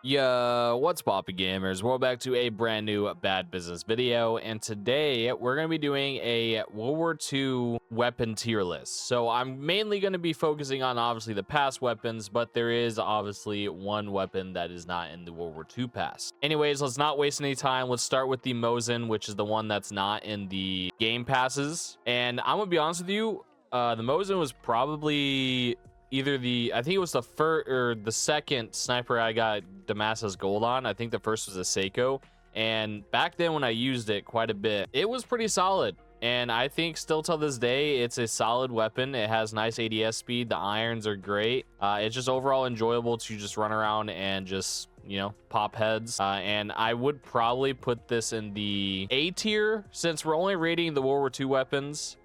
Yeah, what's poppin' gamers? We're back to a brand new bad business video, and today we're going to be doing a World War II weapon tier list. So I'm mainly going to be focusing on obviously the past weapons, but there is obviously one weapon that is not in the World War II pass. Anyways, let's not waste any time. Let's start with the Mosin, which is the one that's not in the game passes. And I'm gonna be honest with you, the Mosin was probably either I think it was the first or the second sniper I got Damascus gold on. I think the first was a Seiko, and back then when I used it quite a bit, it was pretty solid. And I think still till this day, it's a solid weapon. It has nice ADS speed. The irons are great. It's just overall enjoyable to just run around and just, you know, pop heads. And I would probably put this in the A tier since we're only rating the World War II weapons.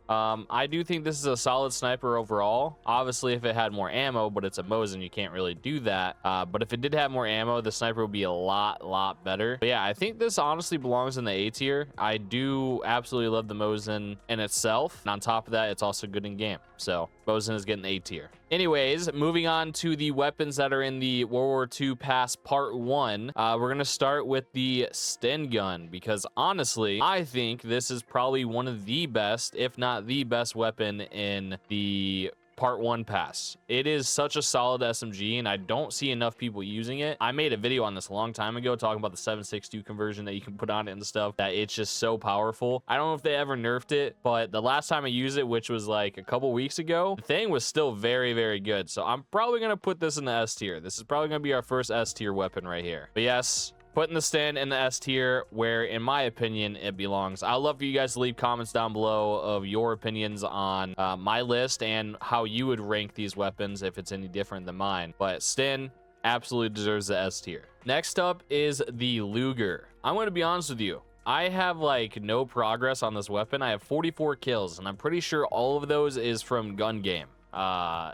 I do think this is a solid sniper overall. Obviously, if it had more ammo, but it's a Mosin, you can't really do that. But if it did have more ammo, the sniper would be a lot better. But yeah, I think this honestly belongs in the A tier. I do absolutely love the Mosin in itself. And on top of that, it's also good in game. So Mosin is getting A tier. Anyways, moving on to the weapons that are in the World War II Pass Part 1. We're going to start with the Sten gun because honestly, I think this is probably one of the best, if not the best weapon in the Part 1 pass. It is such a solid SMG, and I don't see enough people using it. I made a video on this a long time ago talking about the 7.62 conversion that you can put on it and stuff, that it's just so powerful. I don't know if they ever nerfed it, but the last time I used it, which was like a couple weeks ago, the thing was still very good. So I'm probably going to put this in the S tier. This is probably going to be our first S tier weapon right here. But yes, putting the Sten in the S tier where, in my opinion, it belongs. I'd love for you guys to leave comments down below of your opinions on my list and how you would rank these weapons if it's any different than mine. But Sten absolutely deserves the S tier. Next up is the Luger. I'm going to be honest with you. I have like no progress on this weapon. I have 44 kills, and I'm pretty sure all of those is from gun game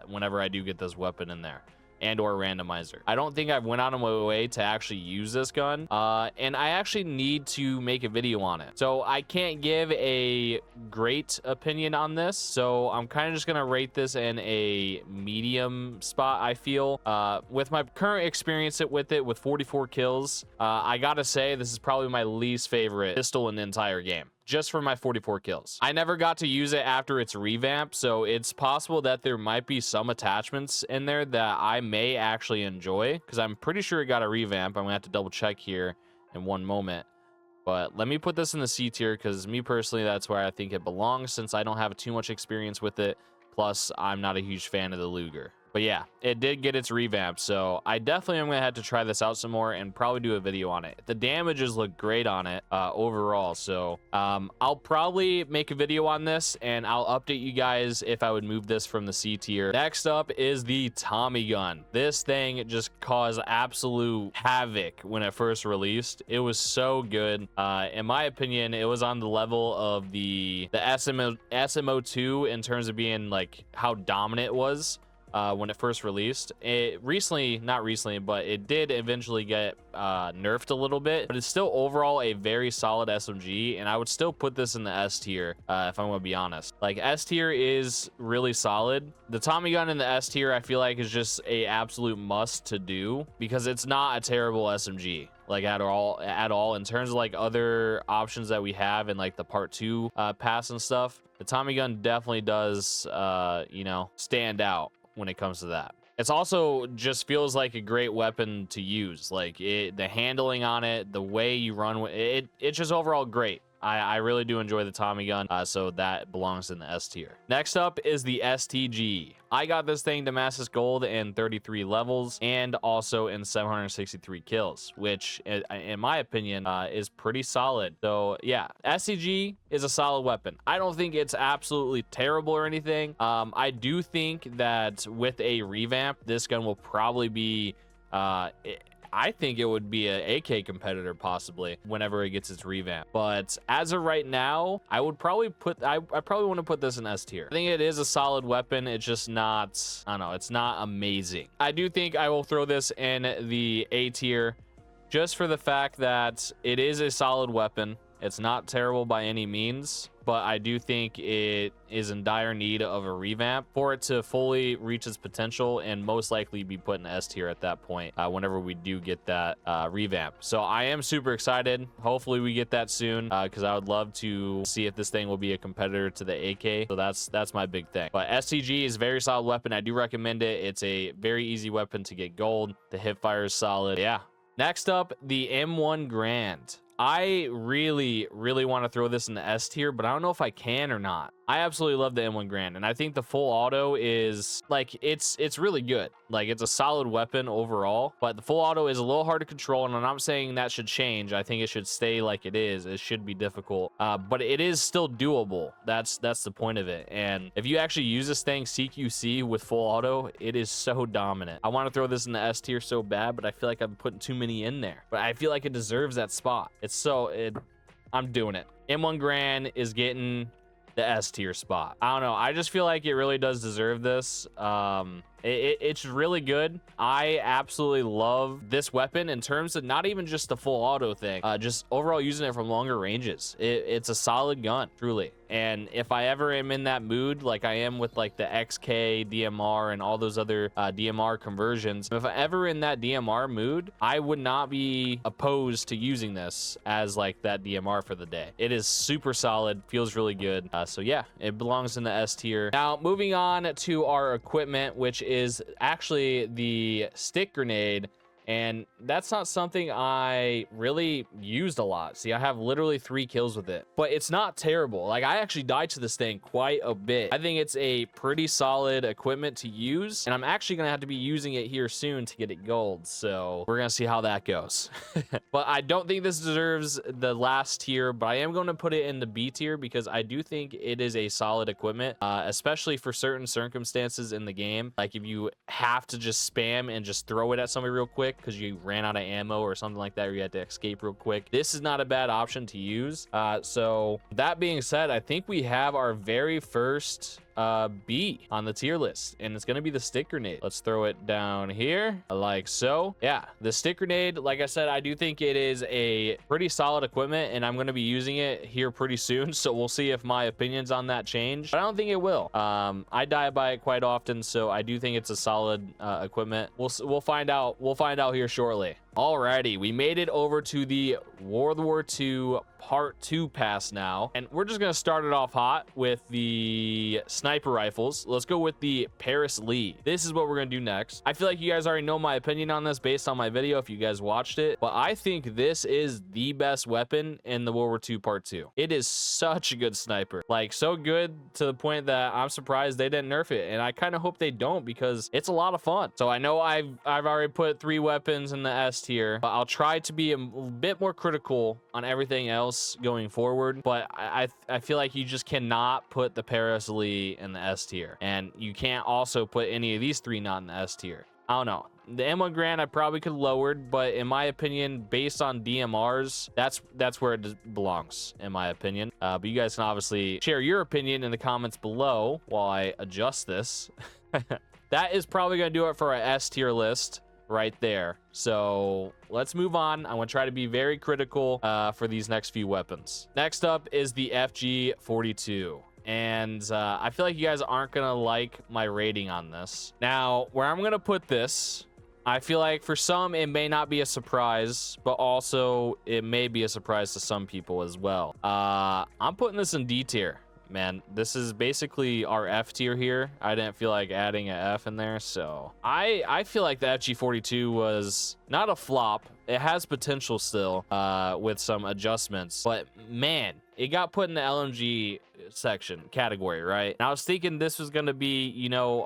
whenever I do get this weapon in there, and or randomizer. I don't think I've went out of my way to actually use this gun, and I actually need to make a video on it. So I can't give a great opinion on this, so I'm kind of just gonna rate this in a medium spot, I feel. With my current experience with it with 44 kills, I gotta say this is probably my least favorite pistol in the entire game, just for my 44 kills. I never got to use it after its revamp, so it's possible that there might be some attachments in there that I may actually enjoy, because I'm pretty sure it got a revamp. I'm gonna have to double check here in one moment. But let me put this in the C tier, because me personally, that's where I think it belongs, since I don't have too much experience with it. Plus, I'm not a huge fan of the Luger. But yeah, it did get its revamp, so I definitely am going to have to try this out some more and probably do a video on it. The damages look great on it overall, so I'll probably make a video on this, and I'll update you guys if I would move this from the C tier. Next up is the Tommy gun. This thing just caused absolute havoc when it first released. It was so good. In my opinion, it was on the level of the SMO2 in terms of being like how dominant it was. When it first released. Not recently, but it did eventually get nerfed a little bit, but it's still overall a very solid SMG, and I would still put this in the S tier if I'm gonna be honest. Like, S tier is really solid. The Tommy gun in the S tier I feel like is just a absolute must to do, because it's not a terrible SMG like at all in terms of like other options that we have in like the Part 2 pass and stuff. The Tommy gun definitely does you know, stand out when it comes to that. It's also just feels like a great weapon to use. Like the handling on it, the way you run with it, it's just overall great. I really do enjoy the Tommy gun, so that belongs in the S tier. Next up is the STG. I got this thing Damascus gold in 33 levels and also in 763 kills, which in my opinion is pretty solid. So yeah, STG is a solid weapon. I don't think it's absolutely terrible or anything. I do think that with a revamp, this gun will probably be I think it would be an AK competitor possibly whenever it gets its revamp. But as of right now, I would probably I probably want to put this in S tier. I think it is a solid weapon. It's just not, I don't know, it's not amazing. I do think I will throw this in the A tier just for the fact that it is a solid weapon. It's not terrible by any means, but I do think it is in dire need of a revamp for it to fully reach its potential and most likely be put in S tier at that point whenever we do get that revamp. So I am super excited. Hopefully we get that soon because I would love to see if this thing will be a competitor to the AK. So that's my big thing. But STG is a very solid weapon. I do recommend it. It's a very easy weapon to get gold. The hip fire is solid. Yeah. Next up, the M1 Grand. I really want to throw this in the S tier, but I don't know if I can or not. I absolutely love the M1 Grand, and I think the full auto is like it's really good. Like it's a solid weapon overall, but the full auto is a little hard to control, and I'm not saying that should change. I think it should stay like it is. It should be difficult, but it is still doable. That's the point of it. And if you actually use this thing CQC with full auto, it is so dominant. I want to throw this in the S tier so bad, but I feel like I'm putting too many in there. But I feel like it deserves that spot. I'm doing it. M1 Grand is getting the S tier spot. I don't know. I just feel like it really does deserve this. It's really good. I absolutely love this weapon in terms of not even just the full auto thing, just overall using it from longer ranges. It's a solid gun, truly. And if I ever am in that mood, like I am with like the XK DMR and all those other DMR conversions, if I ever in that DMR mood, I would not be opposed to using this as like that DMR for the day. It is super solid, feels really good. So yeah, it belongs in the S tier. Now moving on to our equipment, which is actually the stick grenade. And that's not something I really used a lot. See, I have literally 3 kills with it, but it's not terrible. Like I actually died to this thing quite a bit. I think it's a pretty solid equipment to use, and I'm actually gonna have to be using it here soon to get it gold. So we're gonna see how that goes. But I don't think this deserves the last tier, but I am going to put it in the B tier because I do think it is a solid equipment, especially for certain circumstances in the game. Like if you have to just spam and just throw it at somebody real quick because you ran out of ammo or something like that, or you had to escape real quick, this is not a bad option to use. So that being said, I think we have our very first B on the tier list, and it's gonna be the stick grenade. Let's throw it down here like so. Yeah, the stick grenade, like I said, I do think it is a pretty solid equipment, and I'm gonna be using it here pretty soon, so we'll see if my opinions on that change, but I don't think it will. I die by it quite often, so I do think it's a solid equipment. We'll find out here shortly. Alrighty, we made it over to the World War II Part 2 pass now, and we're just gonna start it off hot with the sniper rifles. Let's go with the Paris Lee. This is what we're gonna do next. I feel like you guys already know my opinion on this based on my video if you guys watched it, but I think this is the best weapon in the World War II Part 2. It is such a good sniper, like so good to the point that I'm surprised they didn't nerf it, and I kind of hope they don't because it's a lot of fun. So I know I've already put 3 weapons in the S tier, but I'll try to be a bit more critical on everything else going forward. But I feel like you just cannot put the Paris Lee in the S tier, and you can't also put any of these 3 not in the S tier. I don't know. The M1 Grand I probably could have lowered, but in my opinion, based on DMRs, that's where it belongs, in my opinion. But you guys can obviously share your opinion in the comments below while I adjust this. That is probably going to do it for our S tier list right there. So let's move on. I'm going to try to be very critical for these next few weapons. Next up is the FG42. And I feel like you guys aren't gonna like my rating on this. Now, where I'm gonna put this, I feel like for some it may not be a surprise, but also it may be a surprise to some people as well. I'm putting this in D tier. Man, this is basically our F tier here. I didn't feel like adding an F in there, so I feel like the FG42 was not a flop. It has potential still with some adjustments, but man, it got put in the LMG section category, right? And I was thinking this was going to be, you know,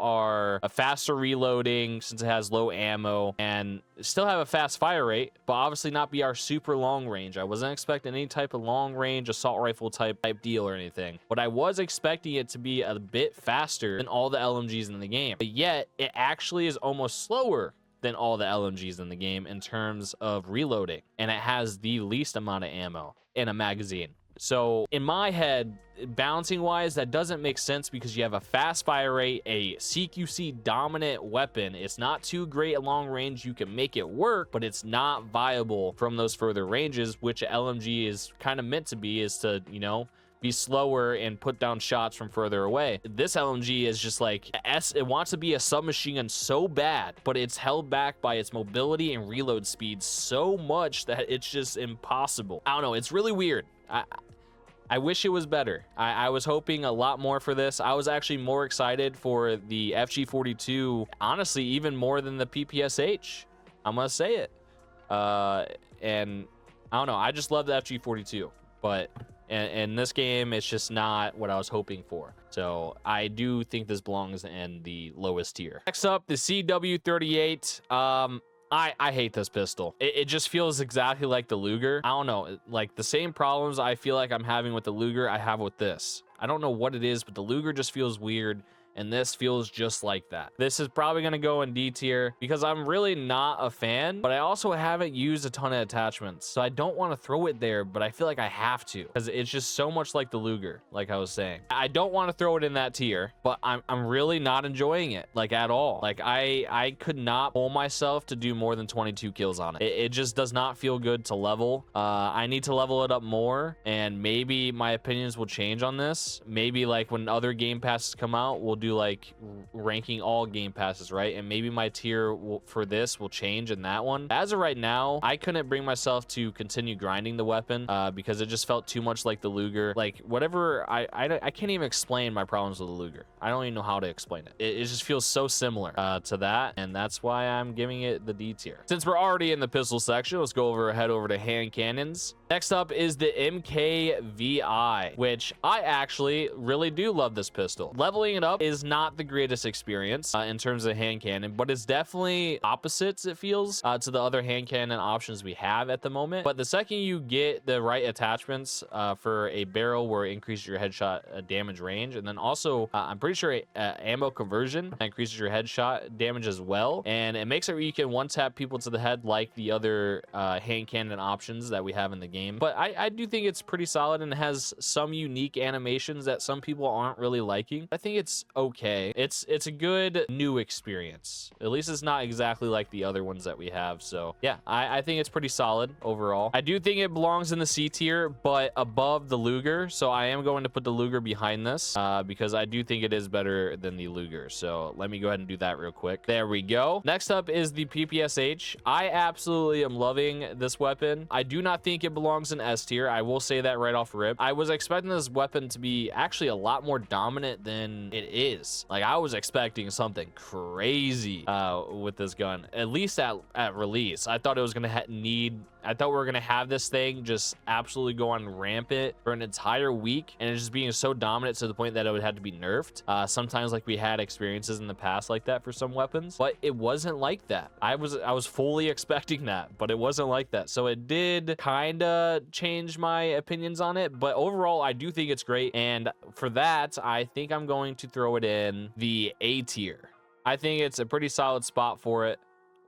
a faster reloading since it has low ammo and still have a fast fire rate, but obviously not be our super long range. I wasn't expecting any type of long range assault rifle type deal or anything, but I was expecting it to be a bit faster than all the LMGs in the game, but yet it actually is almost slower than all the LMGs in the game in terms of reloading, and it has the least amount of ammo in a magazine. So in my head, balancing wise, that doesn't make sense because you have a fast fire rate, a CQC dominant weapon. It's not too great at long range. You can make it work, but it's not viable from those further ranges, which LMG is kind of meant to be, is to, you know, be slower and put down shots from further away. This LMG is just like it wants to be a submachine gun so bad, but it's held back by its mobility and reload speed so much that it's just impossible. I don't know, it's really weird. I wish it was better. I was hoping a lot more for this. I was actually more excited for the FG42, honestly, even more than the PPSH. I'm gonna say it. And I don't know, I just love the FG42, but in this game, it's just not what I was hoping for. So I do think this belongs in the lowest tier. Next up, the CW38. I hate this pistol. It just feels exactly like the Luger. I don't know, like the same problems I feel like I'm having with the Luger, I have with this. I don't know what it is, but the Luger just feels weird. And this feels just like that. This is probably going to go in D tier because I'm really not a fan, but I also haven't used a ton of attachments. So I don't want to throw it there, but I feel like I have to because it's just so much like the Luger, like I was saying. I don't want to throw it in that tier, but I'm really not enjoying it, like at all. Like I could not pull myself to do more than 22 kills on it. It just does not feel good to level. I need to level it up more, and maybe my opinions will change on this. Maybe like when other game passes come out, we'll do like ranking all game passes, right? And maybe my tier for this will change in that one. As of right now, I couldn't bring myself to continue grinding the weapon because it just felt too much like the Luger. Like whatever, I can't even explain my problems with the Luger. I don't even know how to explain it. It just feels so similar to that, and that's why I'm giving it the D tier. Since we're already in the pistol section, let's go head over to hand cannons. Next up is the MKVI, which I actually really do love this pistol. Leveling it up is not the greatest experience in terms of hand cannon, but it's definitely opposites, it feels, to the other hand cannon options we have at the moment. But the second you get the right attachments for a barrel where it increases your headshot damage range, and then also I'm pretty sure ammo conversion increases your headshot damage as well, and it makes it where you can one-tap people to the head like the other hand cannon options that we have in the game. But I do think it's pretty solid, and it has some unique animations that some people aren't really liking. I think it's okay. It's a good new experience. At least it's not exactly like the other ones that we have. So yeah, I think it's pretty solid overall. I do think it belongs in the C tier, but above the Luger. So I am going to put the Luger behind this because I do think it is better than the Luger. So let me go ahead and do that real quick. There we go. Next up is the PPSH. I absolutely am loving this weapon. I do not think it belongs in S tier. I will say that right off rip. I was expecting this weapon to be actually a lot more dominant than it is. Like I was expecting something crazy with this gun, at least at release. I thought it was gonna I thought we were gonna have this thing just absolutely go on rampant for an entire week, and it just being so dominant to the point that it would have to be nerfed. Sometimes like we had experiences in the past like that for some weapons, but it wasn't like that. I was fully expecting that, but it wasn't like that. So it did kind of change my opinions on it, but overall I do think it's great, and for that I think I'm going to throw it in the A tier. I think it's a pretty solid spot for it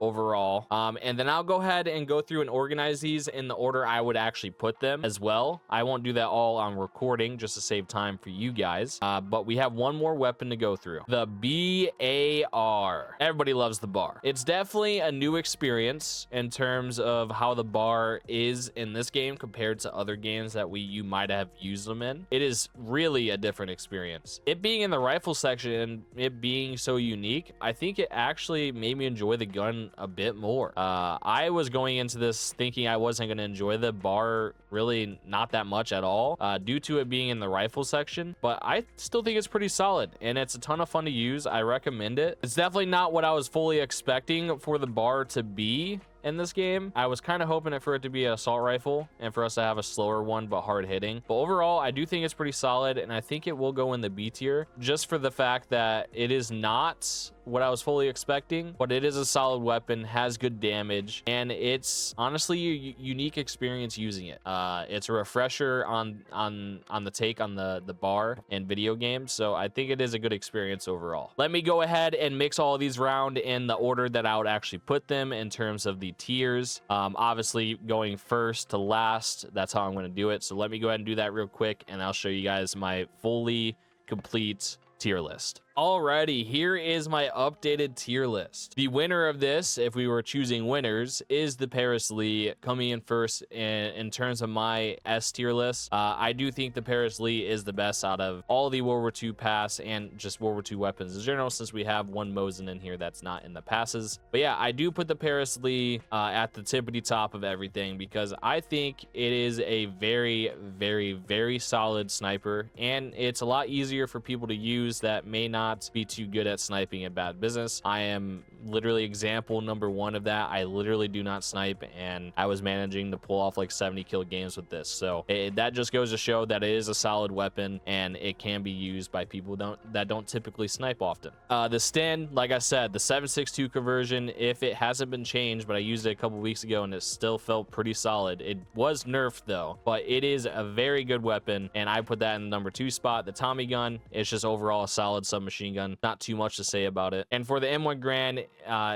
overall. And then I'll go ahead and go through and organize these in the order I would actually put them as well. I won't do that all on recording just to save time for you guys. But we have one more weapon to go through. The BAR. Everybody loves the bar. It's definitely a new experience in terms of how the bar is in this game compared to other games that you might have used them in. It is really a different experience. It being in the rifle section and it being so unique, I think it actually made me enjoy the gun a bit more. I was going into this thinking I wasn't going to enjoy the bar really not that much at all due to it being in the rifle section, but I still think it's pretty solid and it's a ton of fun to use. I recommend it. It's definitely not what I was fully expecting for the bar to be in this game. I was kind of hoping for it to be an assault rifle and for us to have a slower one but hard hitting, but overall I do think it's pretty solid, and I think it will go in the B tier just for the fact that it is not what I was fully expecting, but it is a solid weapon, has good damage, and it's honestly a unique experience using it. It's a refresher on the take on the bar in video games, so I think it is a good experience overall. Let me go ahead and mix all of these round in the order that I would actually put them in terms of the the tiers. Obviously going first to last, that's how I'm going to do it. So let me go ahead and do that real quick, and I'll show you guys my fully complete tier list. Alrighty, here is my updated tier list. The winner of this, if we were choosing winners, is the Paris Lee, coming in first in terms of my S tier list. I do think the Paris Lee is the best out of all the World War II pass and just World War II weapons in general, since we have one Mosin in here that's not in the passes. But yeah, I do put the Paris Lee at the tippity top of everything, because I think it is a very, very, very solid sniper, and it's a lot easier for people to use that may not be too good at sniping in bad business. I am literally example number one of that. I literally do not snipe, and I was managing to pull off like 70 kill games with this. So that just goes to show that it is a solid weapon, and it can be used by people that don't typically snipe often. The Sten, like I said, the 7.62 conversion, if it hasn't been changed, but I used it a couple weeks ago and it still felt pretty solid. It was nerfed though, but it is a very good weapon, and I put that in the number 2 spot. The Tommy gun, it's just overall a solid submachine gun, not too much to say about it. And for the M1 Grand,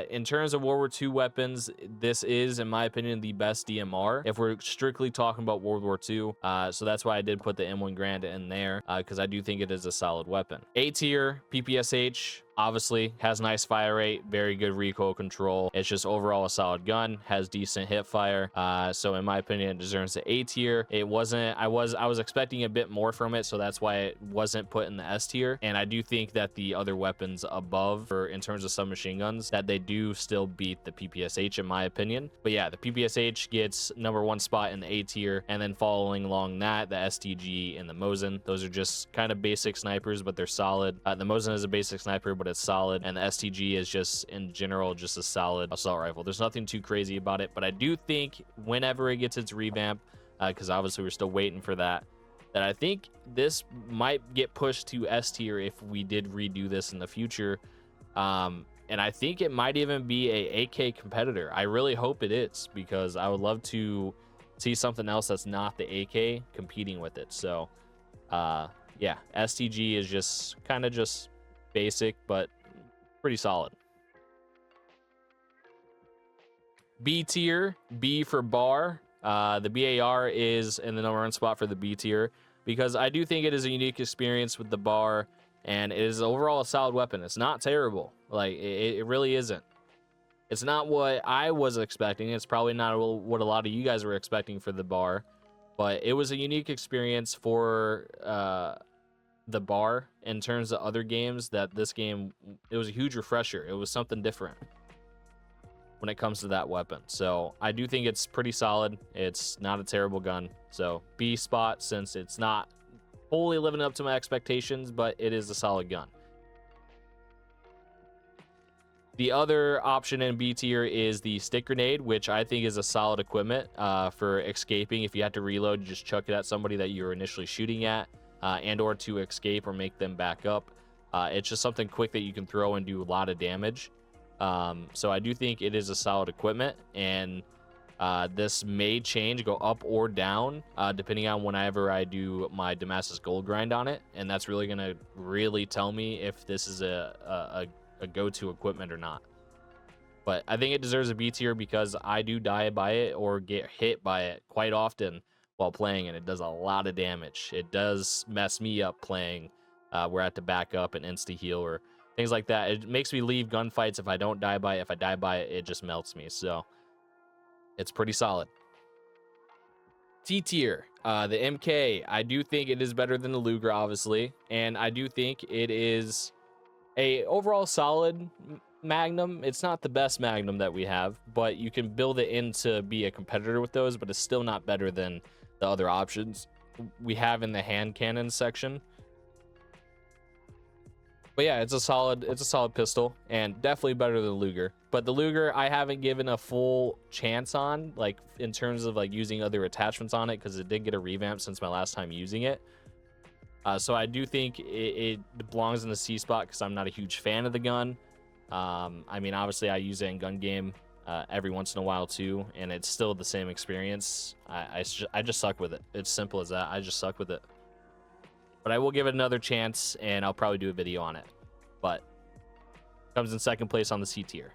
in terms of World War II weapons, this is, in my opinion, the best DMR if we're strictly talking about World War II. So that's why I did put the M1 Grand in there, because I do think it is a solid weapon. A tier PPSH, obviously has nice fire rate, very good recoil control. It's just overall a solid gun, has decent hip fire. So in my opinion, it deserves the A tier. It wasn't, I was expecting a bit more from it, so that's why it wasn't put in the S tier. And I do think that the other weapons above, for in terms of submachine guns, that they do still beat the PPSH in my opinion. But yeah, the PPSH gets number 1 spot in the A tier, and then following along that, the STG and the Mosin. Those are just kind of basic snipers, but they're solid. The Mosin is a basic sniper, but it's solid, and the STG is just in general just a solid assault rifle. There's nothing too crazy about it, but I do think whenever it gets its revamp, because obviously we're still waiting for that I think this might get pushed to S tier if we did redo this in the future. And I think it might even be a AK competitor. I really hope it is, because I would love to see something else that's not the AK competing with it. So yeah, STG is just kind of just basic, but pretty solid. B tier, B for bar. The BAR is in the number 1 spot for the B tier, because I do think it is a unique experience with the bar, and it is overall a solid weapon. It's not terrible. Like, it really isn't. It's not what I was expecting. It's probably not what a lot of you guys were expecting for the bar, but it was a unique experience for the bar in terms of other games. That this game, it was a huge refresher. It was something different when it comes to that weapon. So I do think it's pretty solid. It's not a terrible gun. So B spot, since it's not fully living up to my expectations, but it is a solid gun. The other option in B tier is the stick grenade, which I think is a solid equipment for escaping. If you have to reload, you just chuck it at somebody that you were initially shooting at, and or to escape or make them back up. It's just something quick that you can throw and do a lot of damage. So I do think it is a solid equipment, and this may change, go up or down, depending on whenever I do my Damascus Gold grind on it, and that's really going to really tell me if this is a go-to equipment or not. But I think it deserves a B tier, because I do die by it or get hit by it quite often while playing, and it does a lot of damage. It does mess me up playing where I have to back up and insta-heal or things like that. It makes me leave gunfights if I don't die by it. If I die by it, it just melts me. So it's pretty solid. T tier, the MK. I do think it is better than the Luger, obviously, and I do think it is a overall solid Magnum. It's not the best Magnum that we have, but you can build it in to be a competitor with those, but it's still not better than the other options we have in the hand cannon section. But yeah, it's a solid pistol, and definitely better than the Luger. But the Luger, I haven't given a full chance on, like in terms of like using other attachments on it, because it did get a revamp since my last time using it. So I do think it belongs in the C spot, because I'm not a huge fan of the gun. I mean, obviously I use it in gun game every once in a while too, and it's still the same experience. I just suck with it. It's simple as that. I just suck with it. But I will give it another chance, and I'll probably do a video on it. But comes in second place on the C tier.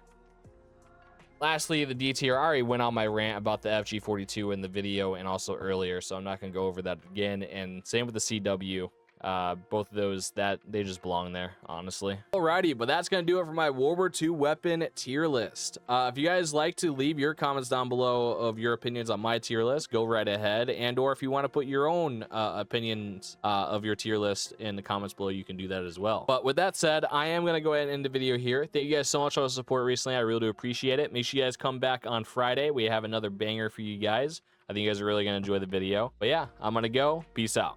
Lastly, the D tier, I already went on my rant about the FG42 in the video and also earlier, so I'm not going to go over that again. And same with the CW. Both of those, that they just belong there, honestly. Alrighty, but that's gonna do it for my World War II weapon tier list. If you guys like to leave your comments down below of your opinions on my tier list, go right ahead. And or if you want to put your own opinions of your tier list in the comments below, you can do that as well. But with that said, I am gonna go ahead and end the video here. Thank you guys so much for the support recently. I really do appreciate it. Make sure you guys come back on Friday. We have another banger for you guys. I think you guys are really gonna enjoy the video. But yeah, I'm gonna go. Peace out.